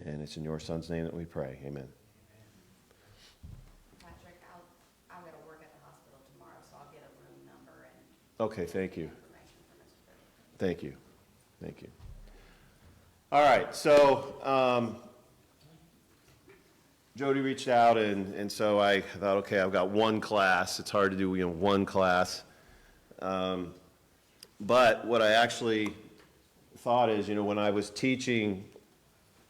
And it's in your Son's name that we pray. Amen. Patrick, I'm going to work at the hospital tomorrow, so I'll get a room number and Okay, thank you. information for Mr. Britton. Thank you. Thank you. All right, so Jody reached out, and so I thought, okay, I've got one class. It's hard to do, one class. But what I actually thought is, when I was teaching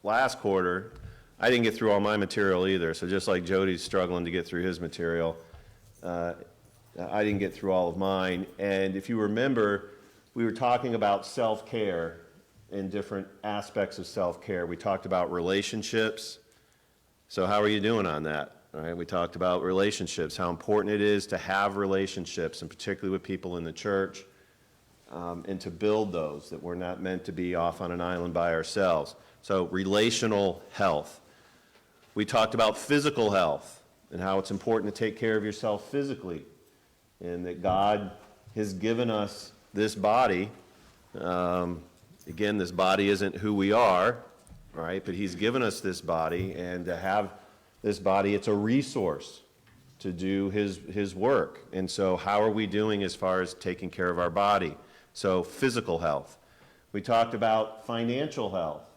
last quarter, I didn't get through all my material either. So just like Jody's struggling to get through his material, I didn't get through all of mine. And if you remember, we were talking about self-care and different aspects of self-care. We talked about relationships. So how are you doing on that? All right, we talked about relationships, how important it is to have relationships, and particularly with people in the church, and to build those, that we're not meant to be off on an island by ourselves. So relational health. We talked about physical health and how it's important to take care of yourself physically, and that God has given us this body. Again, this body isn't who we are, right? But he's given us this body, and to have this body, it's a resource to do his work. And so how are we doing as far as taking care of our body? So physical health. We talked about financial health.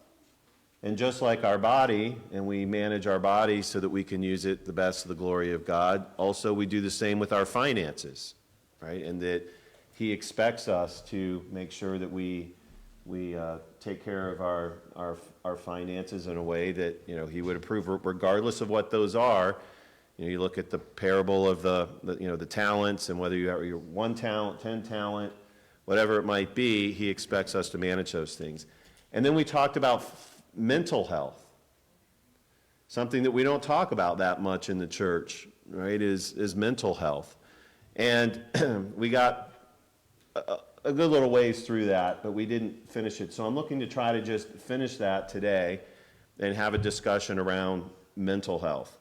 And just like our body, and we manage our body so that we can use it the best of the glory of God, also we do the same with our finances, right? And that he expects us to make sure that we take care of our finances in a way that he would approve, regardless of what those are. You look at the parable of the talents, and whether you have your 1 talent, 10 talent, whatever it might be, he expects us to manage those things. And then we talked about mental health. Something that we don't talk about that much in the church, right, is mental health. And we got a good little ways through that, but we didn't finish it. So I'm looking to try to just finish that today and have a discussion around mental health.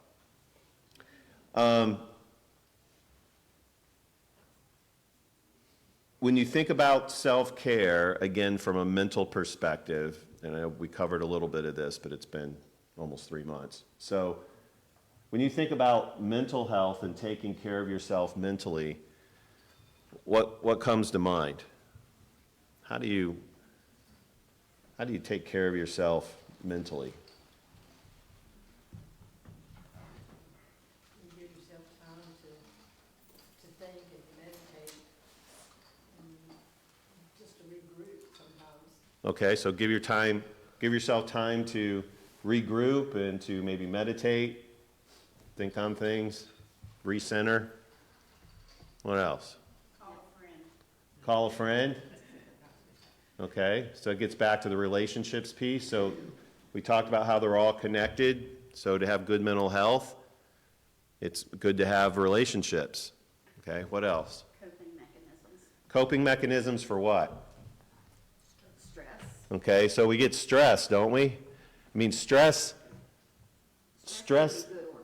When you think about self-care, again, from a mental perspective, and I know we covered a little bit of this, but it's been almost 3 months. So when you think about mental health and taking care of yourself mentally, what comes to mind? How do you take care of yourself mentally? You give yourself time to think and meditate and just to regroup sometimes. Okay, so give yourself time to regroup and to maybe meditate, think on things, recenter. What else? Call a friend. Call a friend. Okay, so it gets back to the relationships piece. So we talked about how they're all connected. So to have good mental health, it's good to have relationships. Okay, what else? Coping mechanisms. Coping mechanisms for what? Stress. Okay, so we get stressed, don't we? I mean, stress Can be good or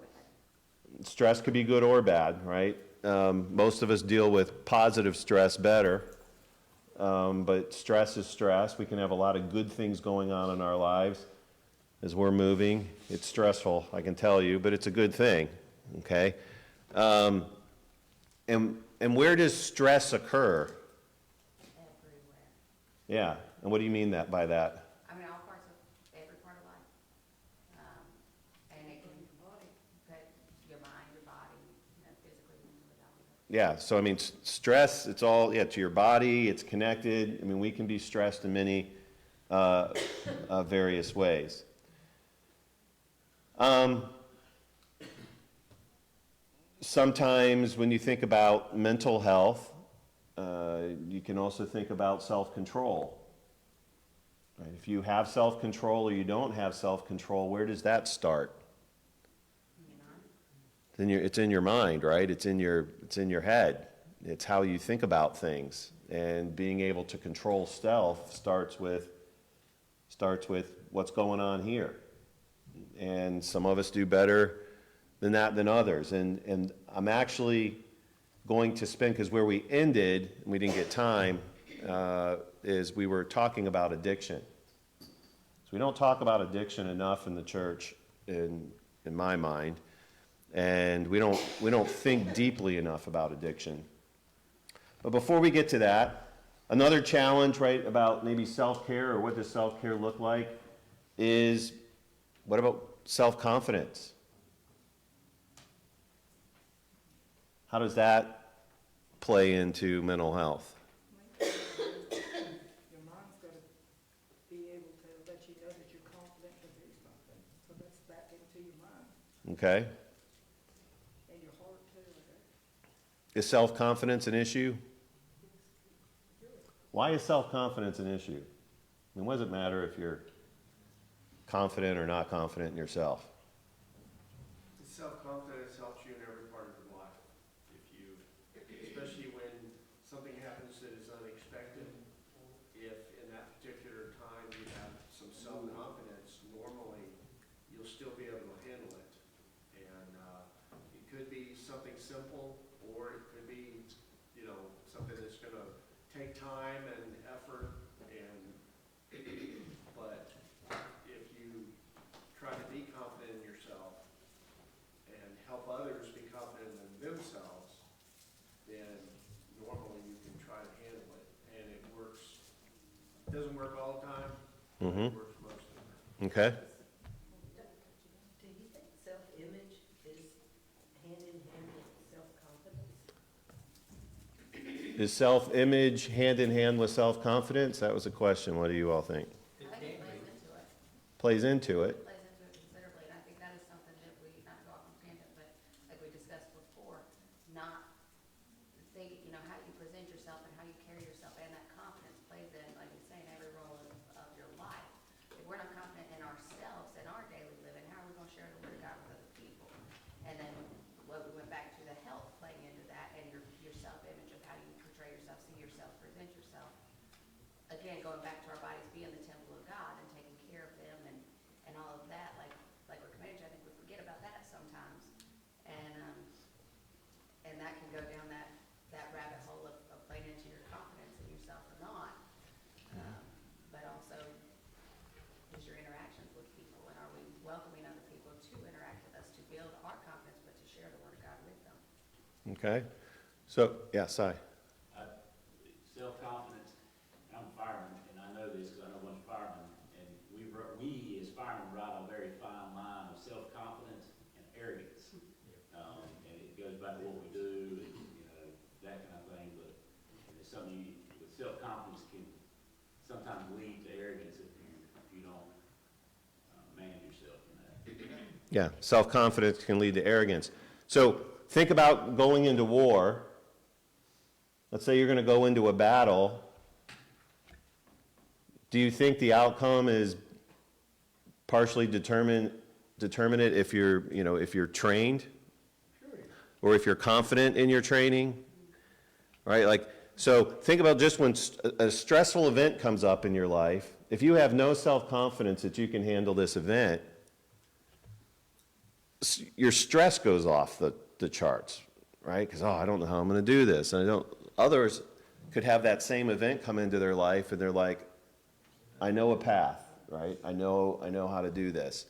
bad. stress could be good or bad, right? Most of us deal with positive stress better, but stress is stress. We can have a lot of good things going on in our lives as we're moving. It's stressful, I can tell you, but it's a good thing, okay? And where does stress occur? Everywhere. Yeah, and what do you mean by that? I mean, all parts of every part of life. And it can put your mind, your body, physically, mentally. Yeah, so I mean, stress, it's all, to your body, it's connected. I mean, we can be stressed in many various ways. Sometimes when you think about mental health, you can also think about self-control. Right? If you have self-control or you don't have self-control, where does that start? It's in your mind, right? It's in your head. It's how you think about things. And being able to control self starts with what's going on here. And some of us do better than that than others. And I'm actually going to spend, because where we ended, and we didn't get time, is we were talking about addiction. So we don't talk about addiction enough in the church, in my mind, and we don't think deeply enough about addiction. But before we get to that, another challenge, right, about maybe self-care, or what does self-care look like, is what about self-confidence? How does that play into mental health? Your mind's gotta be able to let you know that you're confident to do something, so that's back into your mind, Okay? and your heart too, I guess. Is self-confidence an issue? Why is self-confidence an issue? I mean, what does it matter if you're confident or not confident in yourself? Self-confidence helps you in every part of your life. If you, especially when something happens that is unexpected, if in that particular time you have some self-confidence, normally you'll still be able to handle it. And it could be something simple, or it could be, something that's going to take time and effort. But if you try to be confident in yourself and help others be confident in themselves, then normally you can try to handle it, and it works. It doesn't work all the time, but it works most of the time. Okay? Do you think self-image is hand in hand with self-confidence? Is self-image hand in hand with self-confidence? That was a question. What do you all think? I think it plays into it. Plays into it. Plays into it considerably, and I think that is something that we, not to go off on a tangent, but like we discussed before, not think, how you present yourself and how you carry yourself, and that confidence plays in, like you say, in every role of your life. If we're not confident in ourselves, in our daily living, how are we gonna share the word of God with other people? And then what we went back to, the health playing into that, and your self-image of how you portray yourself, see yourself, present yourself. Again, going back to our bodies being the temple of God and taking care of them and all of that, like we're committed to, I think we forget about that sometimes. And that can go down that rabbit hole of playing into your confidence in yourself or not. But also, just your interactions with people, and are we welcoming other people to interact with us, to build our confidence, but to share the word of God with them. Okay? So, yeah, Si. Self-confidence, and I'm a fireman, and I know this because I know a bunch of firemen, and we as firemen ride a very fine line of self-confidence and arrogance. And it goes back to what we do, and, that kind of thing, but it's something with self-confidence can sometimes lead to arrogance if you don't manage yourself in that. Yeah, self-confidence can lead to arrogance. So think about going into war. Let's say you're going to go into a battle. Do you think the outcome is partially determinate if you're trained, or if you're confident in your training, right? Like, so think about just when a stressful event comes up in your life. If you have no self-confidence that you can handle this event, your stress goes off the charts, right? Because, I don't know how I'm going to do this, and others could have that same event come into their life, and they're like, I know a path, right? I know how to do this.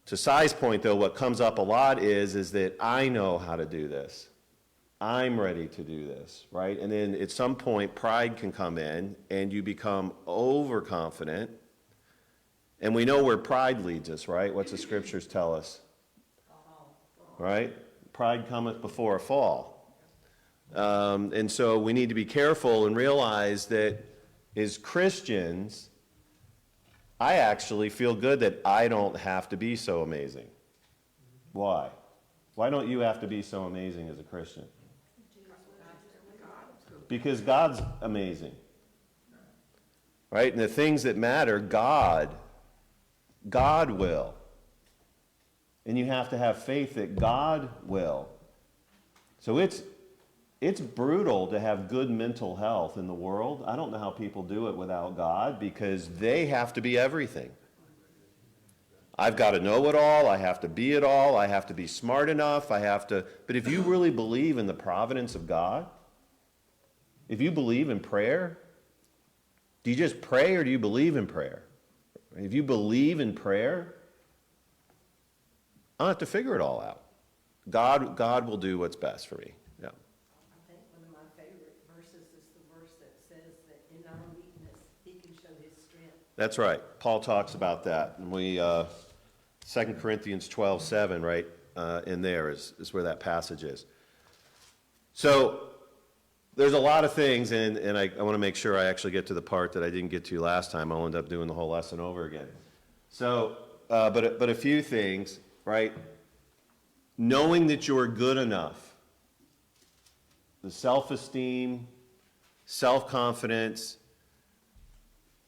To Si's point, though, what comes up a lot is that I know how to do this. I'm ready to do this, right? And then at some point, pride can come in, and you become overconfident. And we know where pride leads us, right? What's the scriptures tell us? Right? Pride cometh before a fall. And so we need to be careful and realize that as Christians, I actually feel good that I don't have to be so amazing. Why? Why don't you have to be so amazing as a Christian? Because God's amazing. Right? And the things that matter, God will. And you have to have faith that God will. So it's brutal to have good mental health in the world. I don't know how people do it without God, because they have to be everything. I've got to know it all. I have to be it all. I have to be smart enough. But if you really believe in the providence of God, if you believe in prayer, Do you just pray or do you believe in prayer? If you believe in prayer, I don't have to figure it all out. God will do what's best for me. Yeah. I think one of my favorite verses is the verse that says that in our weakness, he can show his strength. That's right. Paul talks about that. And 2 Corinthians 12:7, right, in there is where that passage is. So there's a lot of things, and I want to make sure I actually get to the part that I didn't get to last time. I'll end up doing the whole lesson over again. So, but a few things, right? Knowing that you're good enough, the self-esteem, self-confidence,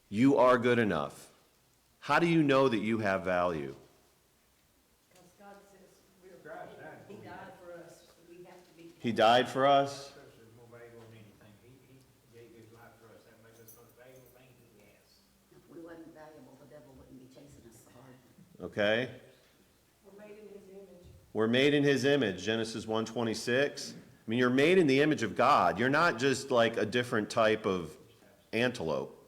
you are good enough. How do you know that you have value? Because God says he died for us, so we have to be. He died for us. Is more valuable than anything. He gave his life for us. That makes us the most valuable thing he has. If we wasn't valuable, the devil wouldn't be chasing us so hard. Okay? We're made in his image. We're made in his image, Genesis 1:26. I mean, you're made in the image of God. You're not just like a different type of antelope,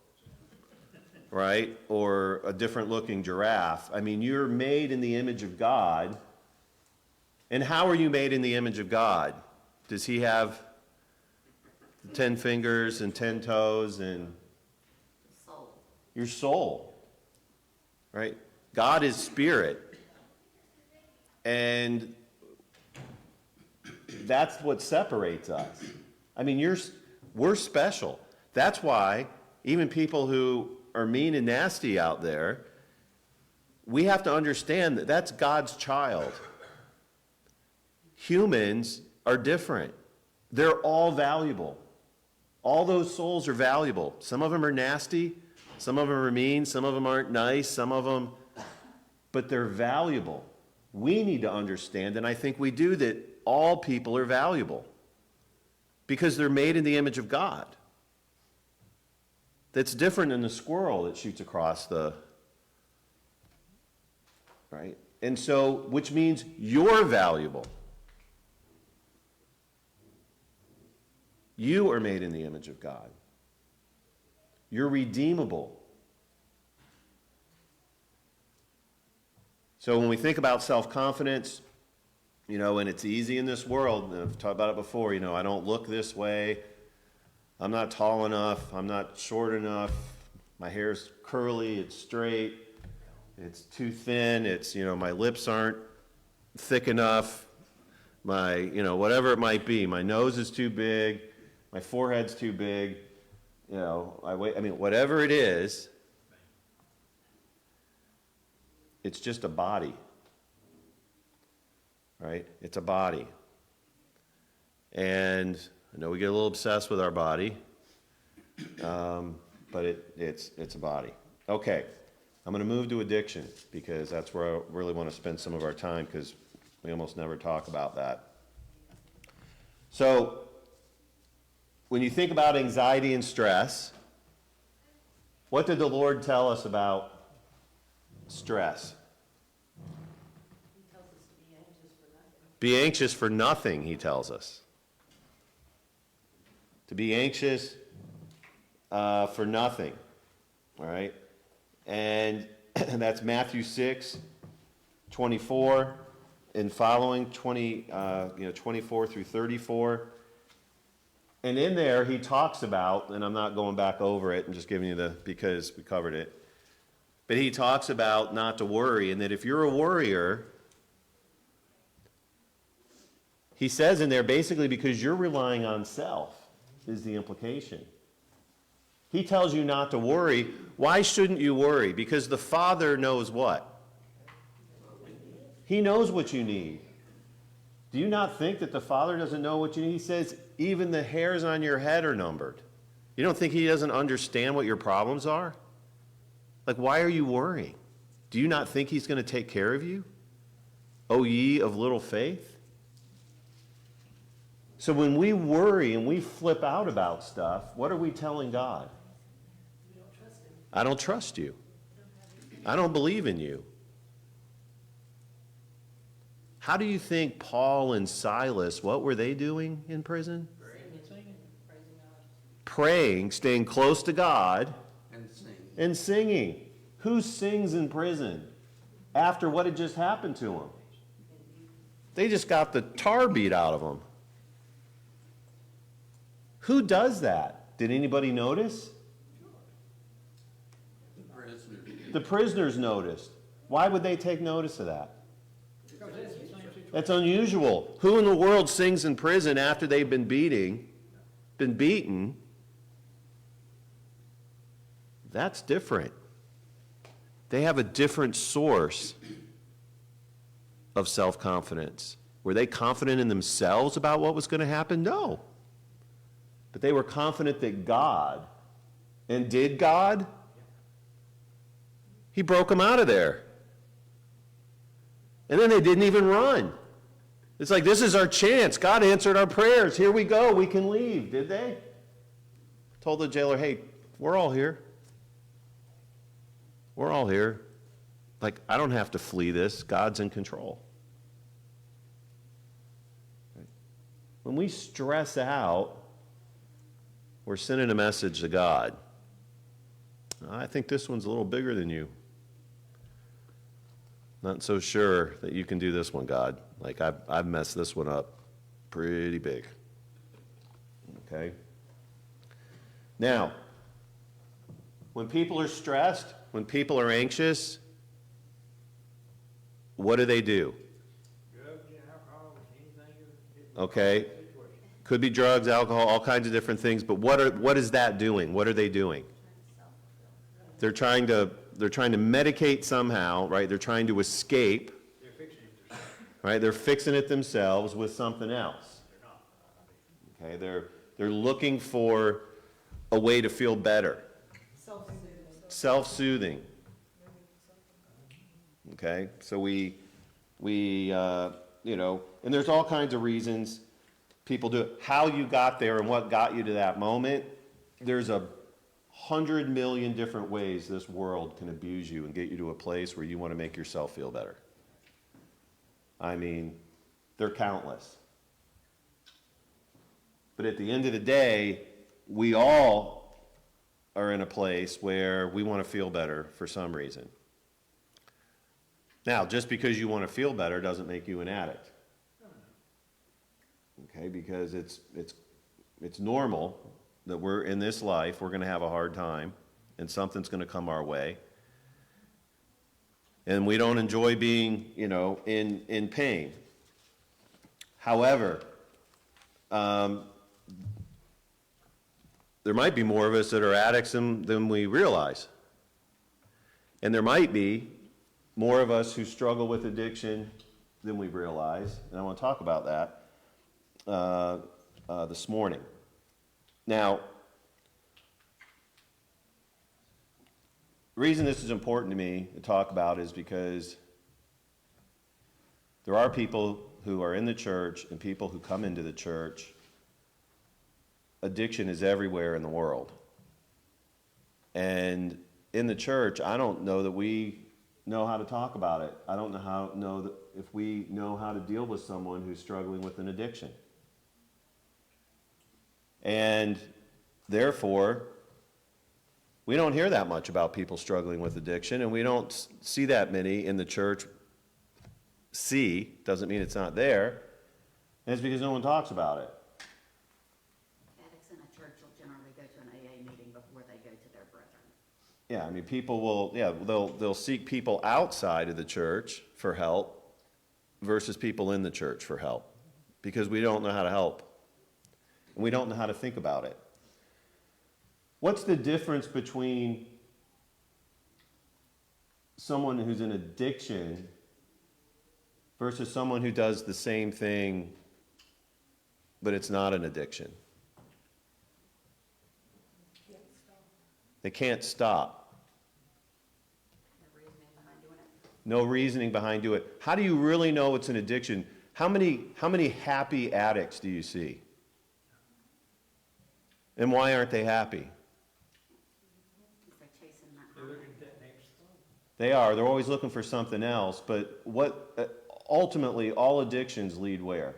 right? Or a different looking giraffe. I mean, you're made in the image of God. And how are you made in the image of God? Does he have 10 fingers and 10 toes and Soul. your soul, right? God is spirit. And that's what separates us. I mean, we're special. That's why even people who are mean and nasty out there, we have to understand that that's God's child. Humans are different. They're all valuable. All those souls are valuable. Some of them are nasty, some of them are mean, some of them aren't nice, some of them, but they're valuable. We need to understand, and I think we do, that all people are valuable because they're made in the image of God. That's different than the squirrel that shoots across the, right? And so, which means you're valuable. You are made in the image of God. You're redeemable. So when we think about self-confidence, and it's easy in this world, and I've talked about it before, I don't look this way, I'm not tall enough, I'm not short enough, my hair's curly, it's straight, it's too thin, it's, my lips aren't thick enough, my, whatever it might be, my nose is too big, my forehead's too big, whatever it is, it's just a body, right? It's a body. And I know we get a little obsessed with our body, but it's a body. Okay, I'm going to move to addiction because that's where I really want to spend some of our time because we almost never talk about that. So, when you think about anxiety and stress, what did the Lord tell us about stress? He tells us to be anxious for nothing. Be anxious for nothing, he tells us. To be anxious for nothing, all right? And that's Matthew 6:24 and following, 24 through 34. And in there, he talks about, and I'm not going back over it and just giving you because we covered it, but he talks about not to worry, and that if you're a worrier, he says in there basically because you're relying on self is the implication. He tells you not to worry. Why shouldn't you worry? Because the Father knows what? He knows what you need. Do you not think that the Father doesn't know what you need? He says, even the hairs on your head are numbered. You don't think he doesn't understand what your problems are? Like, why are you worrying? Do you not think he's going to take care of you? O ye of little faith? So when we worry and we flip out about stuff, what are we telling God? We don't trust him. I don't trust you. I don't believe in you. How do you think Paul and Silas, what were they doing in prison? Praising God. Praying, staying close to God, And singing. Who sings in prison after what had just happened to them? They just got the tar beat out of them. Who does that? Did anybody notice? The prisoners noticed. Why would they take notice of that? That's unusual. Who in the world sings in prison after they've been beaten? That's different. They have a different source of self-confidence. Were they confident in themselves about what was going to happen? No. But they were confident that God, and did God? He broke them out of there. And then they didn't even run. It's like, this is our chance. God answered our prayers. Here we go. We can leave. Did they? Told the jailer, hey, we're all here. We're all here. Like, I don't have to flee this. God's in control. When we stress out, we're sending a message to God. I think this one's a little bigger than you. Not so sure that you can do this one, God. Like, I've messed this one up pretty big. Okay? Now, when people are stressed, when people are anxious, what do? Drugs and alcohol, anything. Okay? Could be drugs, alcohol, all kinds of different things, but what is that doing? What are they doing? They're trying to medicate somehow, right? They're trying to escape, They're fixing it themselves. right? They're fixing it themselves with something else. They're not. Okay? They're looking for a way to feel better. Self-soothing. Okay? So we and there's all kinds of reasons people do it. How you got there and what got you to that moment, there's 100 million different ways this world can abuse you and get you to a place where you want to make yourself feel better. I mean, they're countless. But at the end of the day, we all are in a place where we want to feel better for some reason. Now, just because you want to feel better doesn't make you an addict. Okay, because it's normal that we're in this life, we're going to have a hard time, and something's going to come our way. And we don't enjoy being, in pain. However, there might be more of us that are addicts than we realize. And there might be more of us who struggle with addiction than we realize. And I want to talk about that this morning. Now, the reason this is important to me to talk about is because there are people who are in the church and people who come into the church. Addiction is everywhere in the world. And in the church, I don't know that we know how to talk about it. I don't know that if we know how to deal with someone who's struggling with an addiction. And therefore, we don't hear that much about people struggling with addiction, and we don't see that many in the church. Doesn't mean it's not there, and it's because no one talks about it. Addicts in a church will generally go to an AA meeting before they go to their brethren. Yeah, I mean, people will, they'll seek people outside of the church for help versus people in the church for help, because we don't know how to help, and we don't know how to think about it. What's the difference between someone who's in addiction versus someone who does the same thing, but it's not an addiction? They can't stop. No reasoning behind doing it. No reasoning behind doing it. How do you really know it's an addiction? How many happy addicts do you see? And why aren't they happy? They're chasing that They're high. looking at that next. They are. They're always looking for something else. But ultimately, all addictions lead where?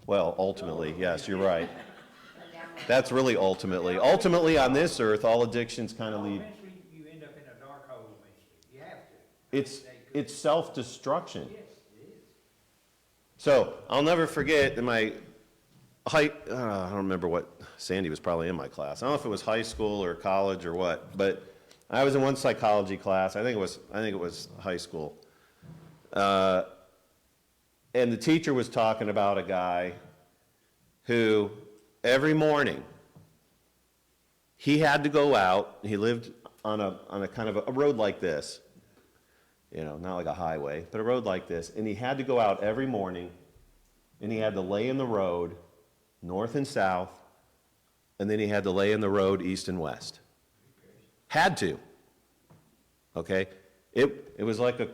Well, ultimately, yes, you're right. A downward That's really ultimately. Ultimately, on this earth, all addictions kind of lead. Eventually, you end up in a dark hole eventually. You have to. It's self-destruction. Yes, it is. So I'll never forget in my I don't remember what, Sandy was probably in my class. I don't know if it was high school or college or what, but I was in one psychology class. I think it was high school. And the teacher was talking about a guy who every morning he had to go out. He lived on a kind of a road like this, you know, not like a highway, but a road like this. And he had to go out every morning, and he had to lay in the road north and south, and then he had to lay in the road east and west. Had to. Okay? It was like a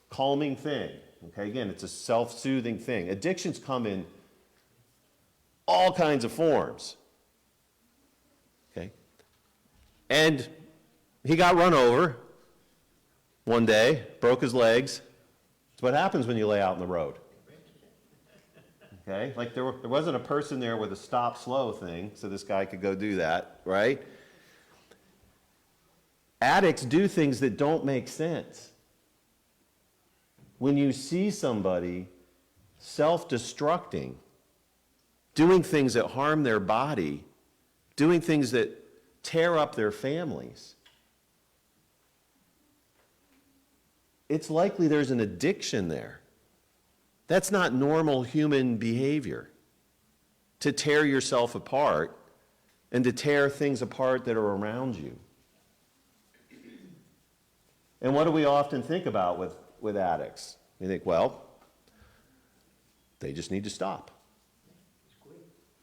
calming thing. Okay? Again, it's a self-soothing thing. Addictions come in all kinds of forms. Okay? And he got run over one day, broke his legs. It's what happens when you lay out in the road. Okay, like there wasn't a person there with a stop slow thing, so this guy could go do that, right? Addicts do things that don't make sense. When you see somebody self-destructing, doing things that harm their body, doing things that tear up their families, it's likely there's an addiction there. That's not normal human behavior, to tear yourself apart and to tear things apart that are around you. And what do we often think about with addicts? You think, well, they just need to stop.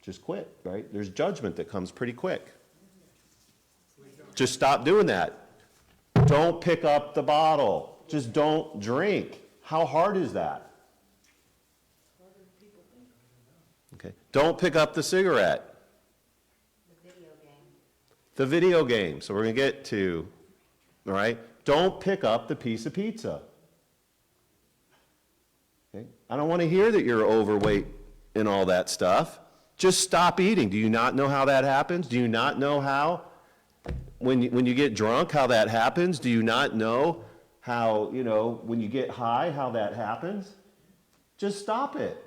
Just quit, right? There's judgment that comes pretty quick. Just stop doing that. Don't pick up the bottle. Just don't drink. How hard is that? Okay. Don't pick up the cigarette. The video game. The video game. So we're going to get to, all right? Don't pick up the piece of pizza. Okay? I don't want to hear that you're overweight and all that stuff. Just stop eating. Do you not know how that happens? Do you not know how, when you get drunk, how that happens? Do you not know how, when you get high, how that happens? Just stop it.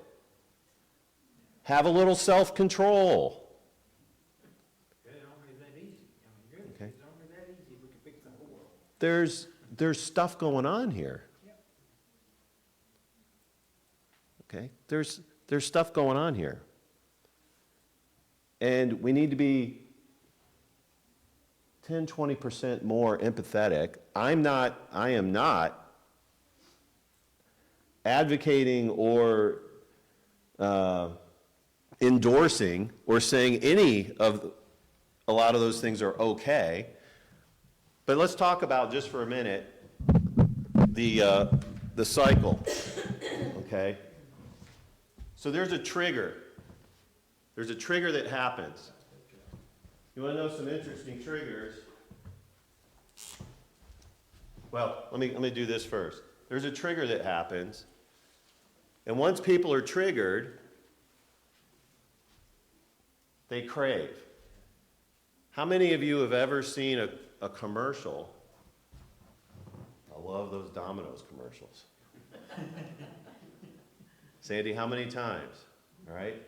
Have a little self-control. It's only that easy. I mean, really, Okay. it's only that easy. We can fix the whole world. There's stuff going on here. Okay? There's stuff going on here. And we need to be 10, 20% more empathetic. I am not advocating or endorsing or saying a lot of those things are okay. But let's talk about, just for a minute, the cycle, okay? So there's a trigger. There's a trigger that happens. You want to know some interesting triggers? Well, let me do this first. There's a trigger that happens, and once people are triggered, they crave. How many of you have ever seen a commercial? I love those Domino's commercials. Sandy, how many times? All right?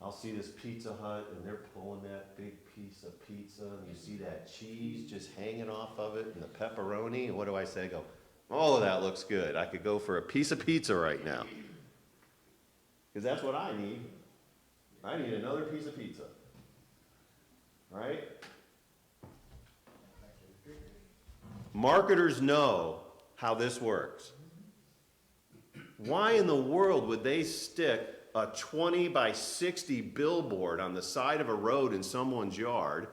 I'll see this Pizza Hut, and they're pulling that big piece of pizza, and you see that cheese just hanging off of it, and the pepperoni, and what do I say? I go, oh, that looks good. I could go for a piece of pizza right now. Because that's what I need. I need another piece of pizza. Right? Marketers know how this works. Why in the world would they stick a 20 by 60 billboard on the side of a road in someone's yard?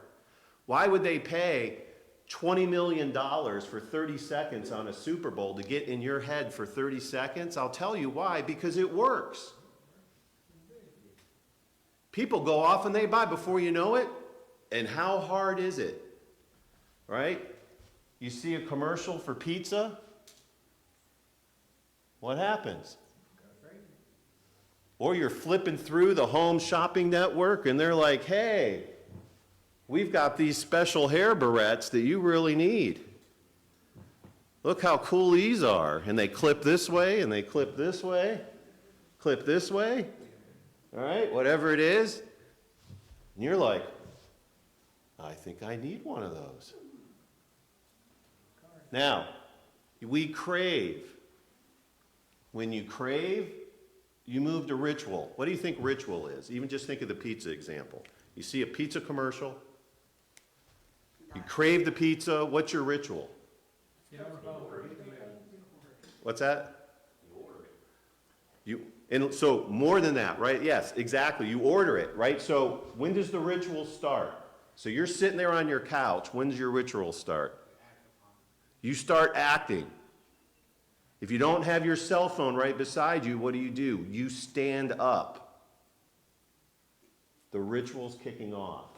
Why would they pay $20 million for 30 seconds on a Super Bowl to get in your head for 30 seconds? I'll tell you why, because it works. People go off and they buy before you know it. And how hard is it? Right? You see a commercial for pizza? What happens? Or you're flipping through the home shopping network and they're like, hey, We've got these special hair barrettes that you really need. Look how cool these are. And they clip this way, and they clip this way, clip this way. All right, whatever it is. And you're like, I think I need one of those. Now, we crave. When you crave, you move to ritual. What do you think ritual is? Even just think of the pizza example. You see a pizza commercial, you crave the pizza, what's your ritual? What's that? And so more than that, right? Yes, exactly. You order it, right? So when does the ritual start? So you're sitting there on your couch. When does your ritual start? You start acting. If you don't have your cell phone right beside you, what do? You stand up. The ritual's kicking off.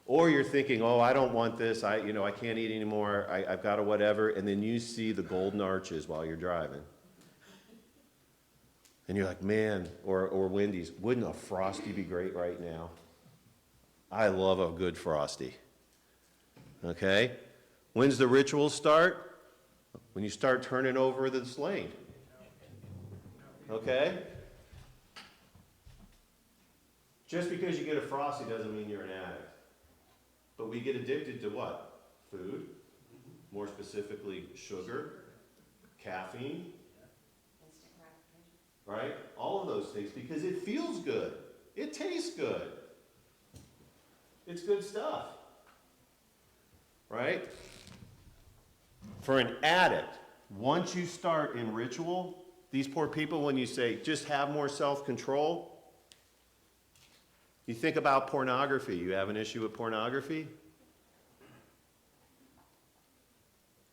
Or you're thinking, oh, I don't want this. I can't eat anymore. I've got a whatever. And then you see the golden arches while you're driving. And you're like, man, or Wendy's, wouldn't a Frosty be great right now? I love a good Frosty. Okay? When's the ritual start? When you start turning over this lane. Okay? Just because you get a Frosty doesn't mean you're an addict. But we get addicted to what? Food. More specifically, sugar, caffeine. Instant gratification. Right? All of those things because it feels good. It tastes good. It's good stuff. Right? For an addict, once you start in ritual, these poor people, when you say, just have more self-control, you think about pornography. You have an issue with pornography?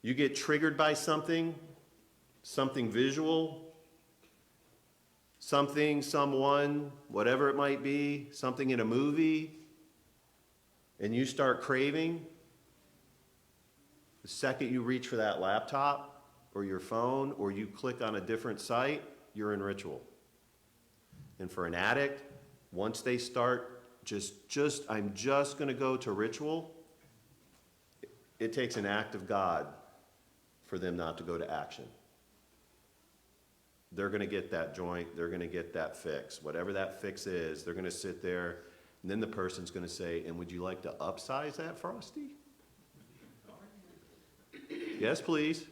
You get triggered by something visual, something, someone, whatever it might be, something in a movie, and you start craving. The second you reach for that laptop or your phone or you click on a different site, you're in ritual. And for an addict, once they start I'm just going to go to ritual, it takes an act of God for them not to go to action. They're going to get that joint, they're going to get that fix. Whatever that fix is, they're going to sit there, and then the person's going to say, and would you like to upsize that Frosty? Yes, please.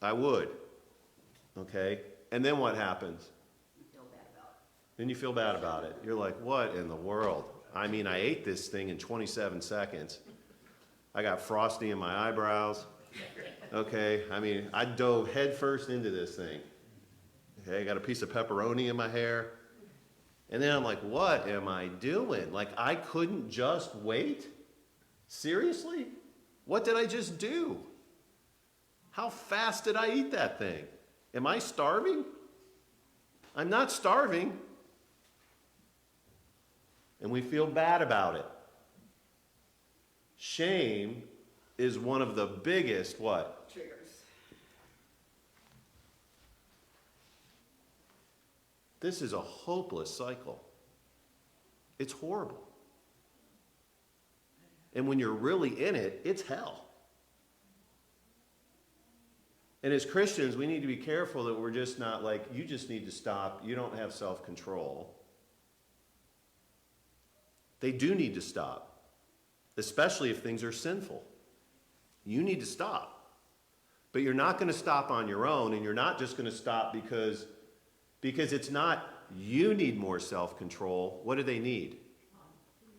I would. Okay? And then what happens? You feel bad about it. Then you feel bad about it. You're like, what in the world? I mean, I ate this thing in 27 seconds. I got Frosty in my eyebrows. Okay? I mean, I dove headfirst into this thing. Okay? I got a piece of pepperoni in my hair. And then I'm like, what am I doing? Like, I couldn't just wait? Seriously? What did I just do? How fast did I eat that thing? Am I starving? I'm not starving. And we feel bad about it. Shame is one of the biggest, what? Triggers. This is a hopeless cycle. It's horrible. And when you're really in it, it's hell. And as Christians, we need to be careful that we're just not like, you just need to stop. You don't have self-control. They do need to stop, especially if things are sinful. You need to stop. But you're not going to stop on your own, and you're not just going to stop because it's not you need more self-control. What do they need?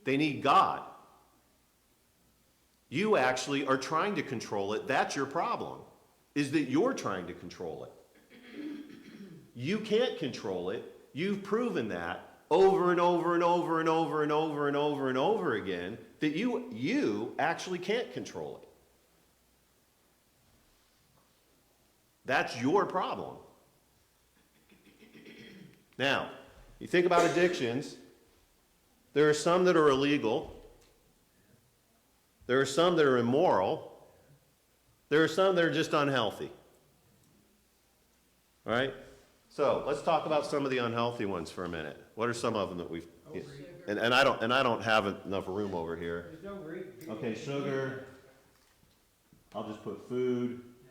They need God. You actually are trying to control it. That's your problem, is that you're trying to control it. You can't control it. You've proven that over and over and over and over and over and over and over again, that you actually can't control it. That's your problem. Now, you think about addictions. There are some that are illegal. There are some that are immoral. There are some that are just unhealthy. All right? So let's talk about some of the unhealthy ones for a minute. What are some of them that we've... Sugar, and I don't have enough room over here. There's no reason. Okay, sugar. I'll just put food. Yeah.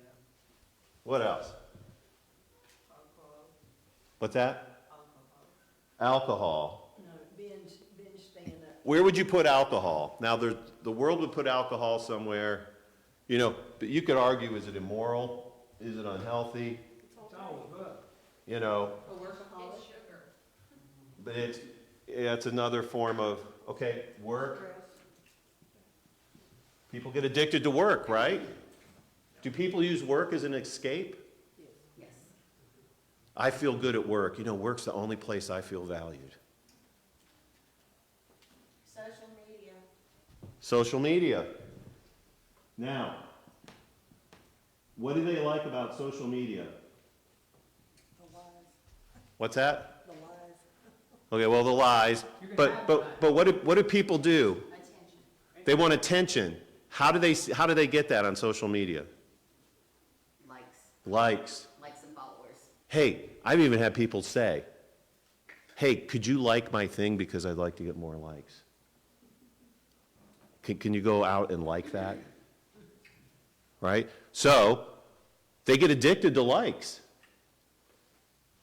What else? Alcohol, What's that? alcohol. Alcohol. No, binge staying up. Where would you put alcohol? Now, the world would put alcohol somewhere, you know, but you could argue, is it immoral? Is it unhealthy? It's all good. You know, A workaholic. It's sugar. but it's another form of, okay, work. Stress. People get addicted to work, right? Do people use work as an escape? Yes. I feel good at work. You know, work's the only place I feel valued. Social media. Social media. Now, what do they like about social media? The lies, What's that? the lies. Okay, well, the lies. But what do people do? Attention. They want attention. How do they get that on social media? Likes. Likes. Likes and followers. Hey, I've even had people say, hey, could you like my thing because I'd like to get more likes? Can you go out and like that? Right? So, they get addicted to likes.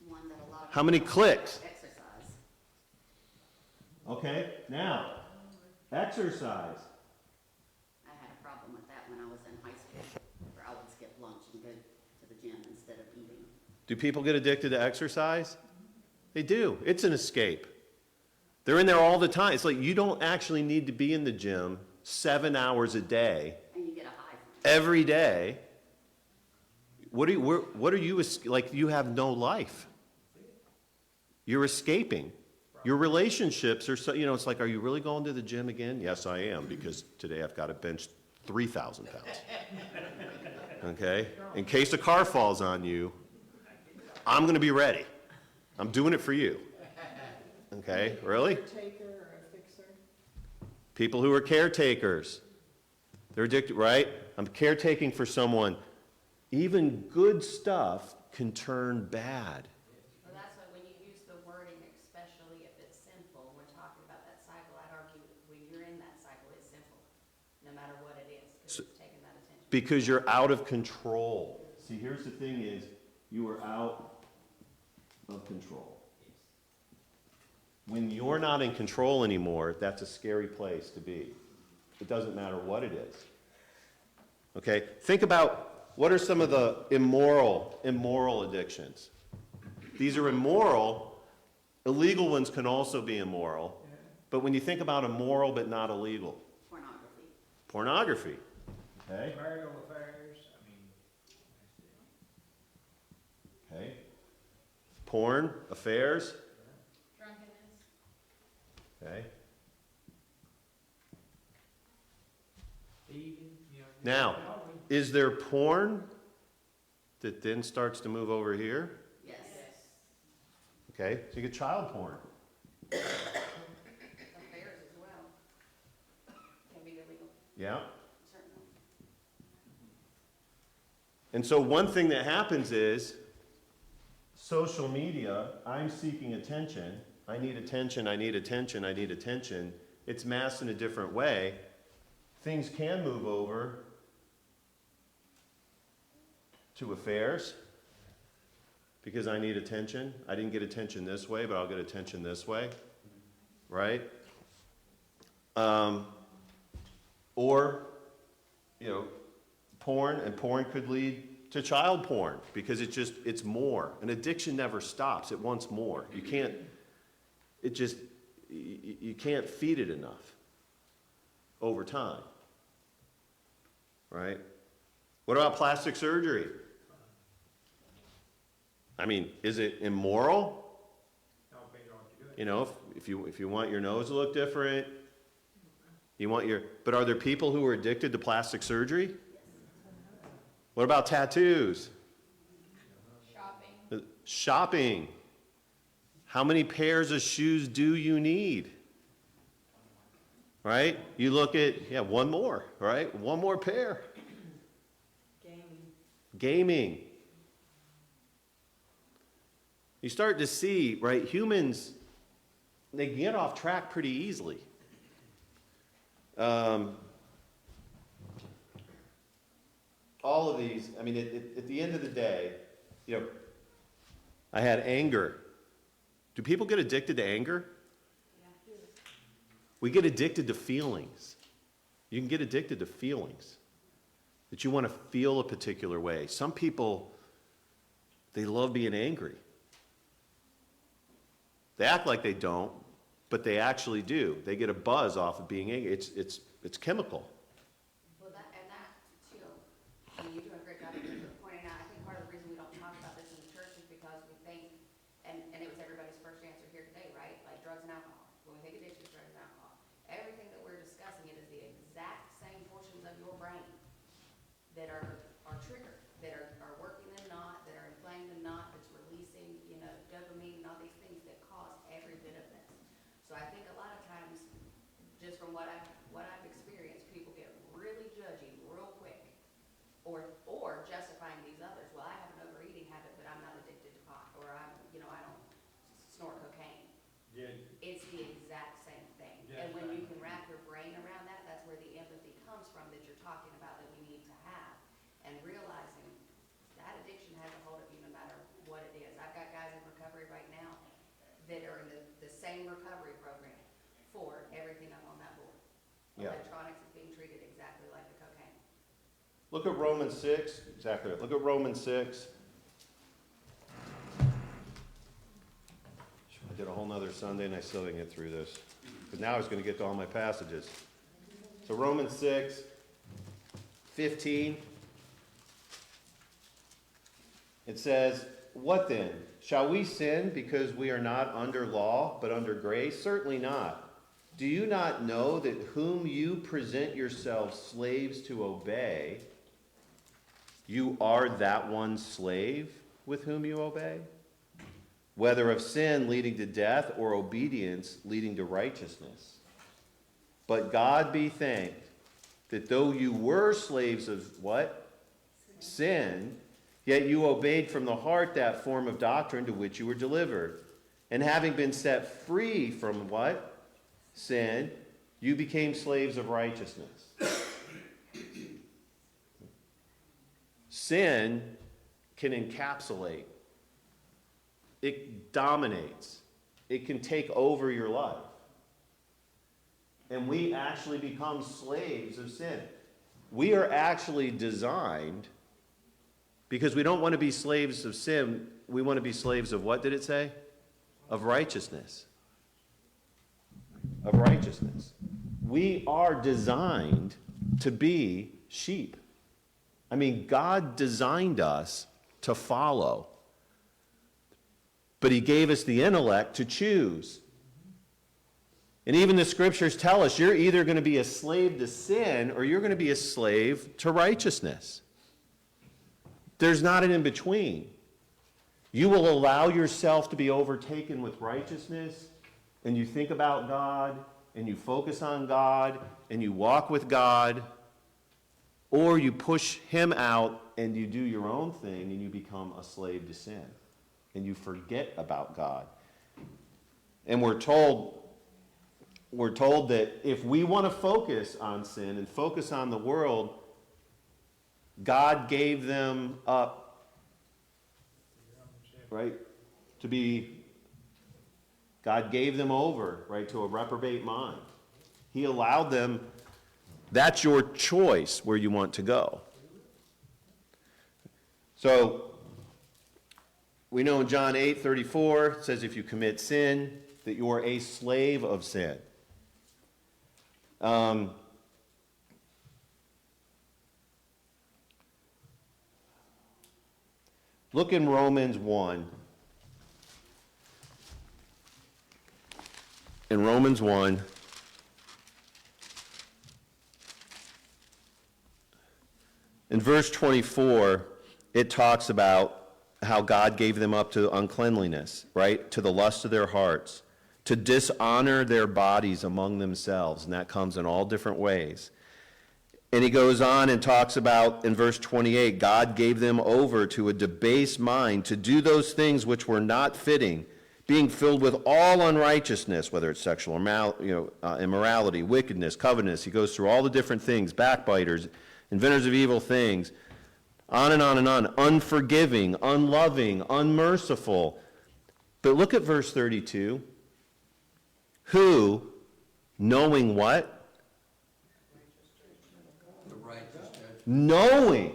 One that a lot of. How many people clicks? Exercise. Okay, now, exercise. I had a problem with that when I was in high school, where I would skip lunch and go to the gym instead of eating. Do people get addicted to exercise? They do. It's an escape. They're in there all the time. It's like you don't actually need to be in the gym 7 hours a day, And you get a high from it. every day. What are you, like, you have no life. You're escaping. Your relationships are so, you know, it's like, are you really going to the gym again? Yes, I am, because today I've got to bench 3,000 pounds. Okay? In case a car falls on you, I'm going to be ready. I'm doing it for you. Okay? Really? Caretaker or a fixer. People who are caretakers. They're addicted, right? I'm caretaking for someone. Even good stuff can turn bad. Well, that's why when you use the wording, especially if it's sinful, we're talking about that cycle, I'd argue when you're in that cycle, it's sinful, no matter what it is, because it's taking that attention. Because you're out of control. See, here's the thing is, you are out of control. When you're not in control anymore, that's a scary place to be. It doesn't matter what it is. Okay? Think about what are some of the immoral addictions. These are immoral. Illegal ones can also be immoral. But when you think about immoral but not illegal, Pornography. pornography. Okay? Marital affairs, I mean, Okay? Porn, affairs. Drunkenness. Okay? thieving, you know. Now, is there porn that then starts to move over here? Yes. Okay, so you get child porn. Affairs as well. Can be illegal, Yeah? certainly. And so one thing that happens is social media, I'm seeking attention. I need attention, I need attention, I need attention. It's masked in a different way. Things can move over to affairs because I need attention. I didn't get attention this way, but I'll get attention this way, right? Or, you know, porn, and porn could lead to child porn because it's more. An addiction never stops. It wants more. You can't feed it enough over time, right? What about plastic surgery? I mean, is it immoral? don't be on what you're doing. You know, if you want your nose to look different, but are there people who are addicted to plastic surgery? What about tattoos? Shopping. Shopping. How many pairs of shoes do you need? Right? You look at, one more, right? One more pair. Gaming. You start to see, right, humans, they get off track pretty easily. All of these, I mean, at the end of the day, you know, I had anger. Do people get addicted to anger? We get addicted to feelings. You can get addicted to feelings, that you want to feel a particular way. Some people, they love being angry. They act like they don't, but they actually do. They get a buzz off of being angry. It's chemical. Well, that too, I mean, you're doing a great job of pointing out, I think part of the reason we don't talk about this in the church is because we think, and it was everybody's first answer here today, right? Like drugs and alcohol. When we think addiction, drugs and alcohol. Everything that we're discussing, it is the exact same portions of your brain that are triggered, that are working and not, that are inflamed and not, that's releasing, you know, dopamine and all these things that cause every bit of this. So I think a lot of times, just from what I've experienced, people get really judgy real quick, or justifying these others. Well, I have an overeating habit, but I'm not addicted to pot, or I don't snort cocaine. Yeah. It's the exact same thing. Yeah, And when you right. can wrap your brain around that, that's where the empathy comes from that you're talking about that we need to have, and realizing that addiction has a hold of you no matter what it is. I've got guys in recovery right now that are in the same recovery program for everything up on that board. Yeah. Electronics is being treated exactly like the cocaine. Look at Romans 6. Exactly right. Look at Romans 6. I did a whole nother Sunday and I still didn't get through this. Because now I was going to get to all my passages. So Romans 6, 15. It says, "What then? Shall we sin because we are not under law, but under grace? Certainly not. Do you not know that whom you present yourselves slaves to obey, you are that one slave with whom you obey? Whether of sin leading to death or obedience leading to righteousness. But God be thanked that though you were slaves of" what? Sin, yet you obeyed from the heart that form of doctrine to which you were delivered. And having been set free from what? Sin, you became slaves of righteousness. Sin can encapsulate. It dominates. It can take over your life. And we actually become slaves of sin. We are actually designed, because we don't want to be slaves of sin, we want to be slaves of what did it say? Of righteousness. Of righteousness. We are designed to be sheep. I mean, God designed us to follow. But he gave us the intellect to choose. And even the scriptures tell us you're either going to be a slave to sin or you're going to be a slave to righteousness. There's not an in-between. You will allow yourself to be overtaken with righteousness, and you think about God, and you focus on God, and you walk with God, or you push him out and you do your own thing and you become a slave to sin. And you forget about God. And we're told that if we want to focus on sin and focus on the world, God gave them up, right? God gave them over, right, to a reprobate mind. He allowed them, that's your choice where you want to go. So, we know in John 8:34, it says if you commit sin, that you are a slave of sin. Look in Romans 1. In Romans 1, in verse 24, it talks about how God gave them up to uncleanliness, right? To the lust of their hearts, to dishonor their bodies among themselves, and that comes in all different ways. And he goes on and talks about, in verse 28, God gave them over to a debased mind to do those things which were not fitting, being filled with all unrighteousness, whether it's sexual immorality, wickedness, covetousness. He goes through all the different things, backbiters, inventors of evil things, on and on and on, unforgiving, unloving, unmerciful. But look at verse 32. Who, knowing what? The righteous judgment.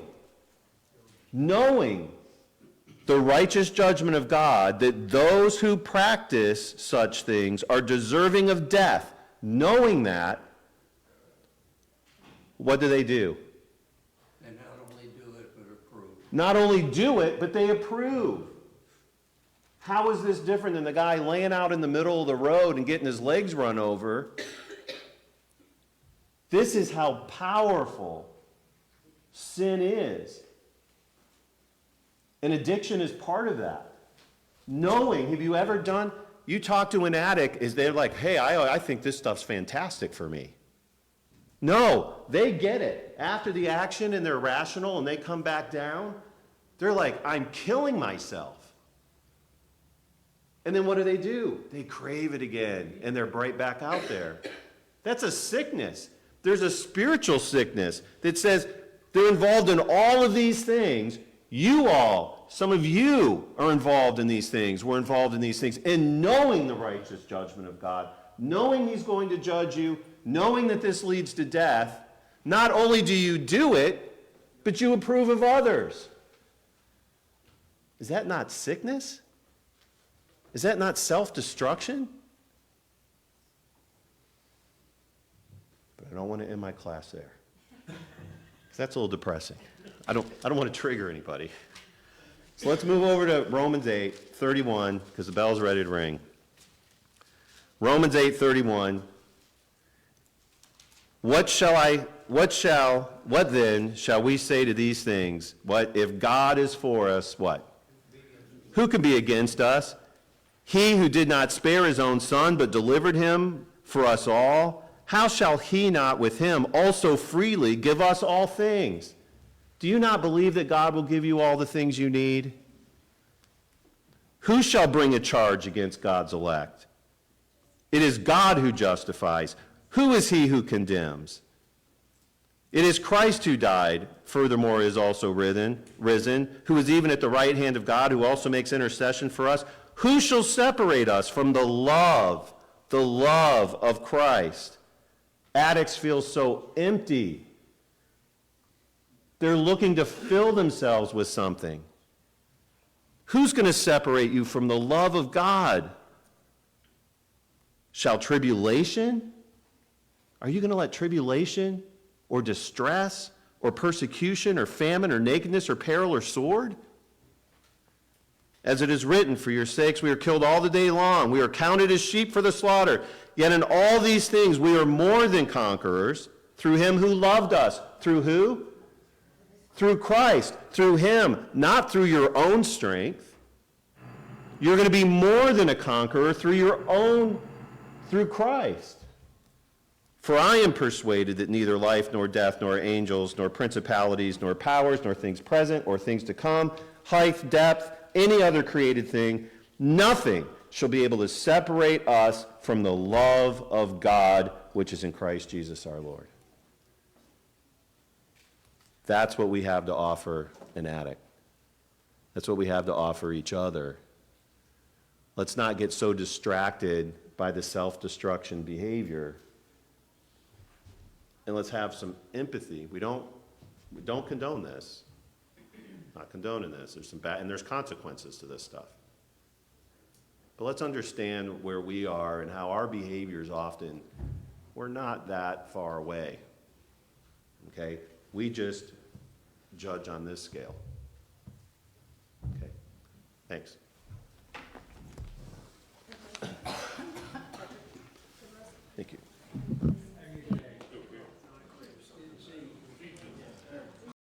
Knowing the righteous judgment of God, that those who practice such things are deserving of death. Knowing that, what do? They not only do it, but approve. Not only do it, but they approve. How is this different than the guy laying out in the middle of the road and getting his legs run over? This is how powerful sin is. And addiction is part of that. Knowing, have you ever done, you talk to an addict, is they're like, hey, I think this stuff's fantastic for me. No, they get it. After the action and they're rational and they come back down, they're like, I'm killing myself. And then what do? They crave it again, and they're right back out there. That's a sickness. There's a spiritual sickness that says they're involved in all of these things. You all, some of you are involved in these things. We're involved in these things. And knowing the righteous judgment of God, knowing he's going to judge you, knowing that this leads to death, not only do you do it, but you approve of others. Is that not sickness? Is that not self-destruction? But I don't want to end my class there, because that's a little depressing. I don't want to trigger anybody. So let's move over to Romans 8:31, because the bell's ready to ring. Romans 8:31. What then shall we say to these things? What if God is for us, what? Who can be against us? He who did not spare his own son, but delivered him for us all, how shall he not with him also freely give us all things? Do you not believe that God will give you all the things you need? Who shall bring a charge against God's elect? It is God who justifies. Who is he who condemns? It is Christ who died, furthermore is also risen, who is even at the right hand of God, who also makes intercession for us. Who shall separate us from the love of Christ? Addicts feel so empty. They're looking to fill themselves with something. Who's going to separate you from the love of God? Shall tribulation? Are you going to let tribulation or distress or persecution or famine or nakedness or peril or sword? As it is written, for your sakes we are killed all the day long. We are counted as sheep for the slaughter. Yet in all these things we are more than conquerors through him who loved us. Through who? Through Christ. Through him, not through your own strength. You're going to be more than a conqueror through Christ. For I am persuaded that neither life nor death nor angels nor principalities nor powers nor things present or things to come, height, depth, any other created thing, nothing shall be able to separate us from the love of God which is in Christ Jesus our Lord. That's what we have to offer an addict. That's what we have to offer each other. Let's not get so distracted by the self-destruction behavior. And let's have some empathy. We don't condone this. Not condoning this. There's some bad, and there's consequences to this stuff. But let's understand where we are and how our behaviors often, we're not that far away. Okay? We just judge on this scale. Okay? Thanks.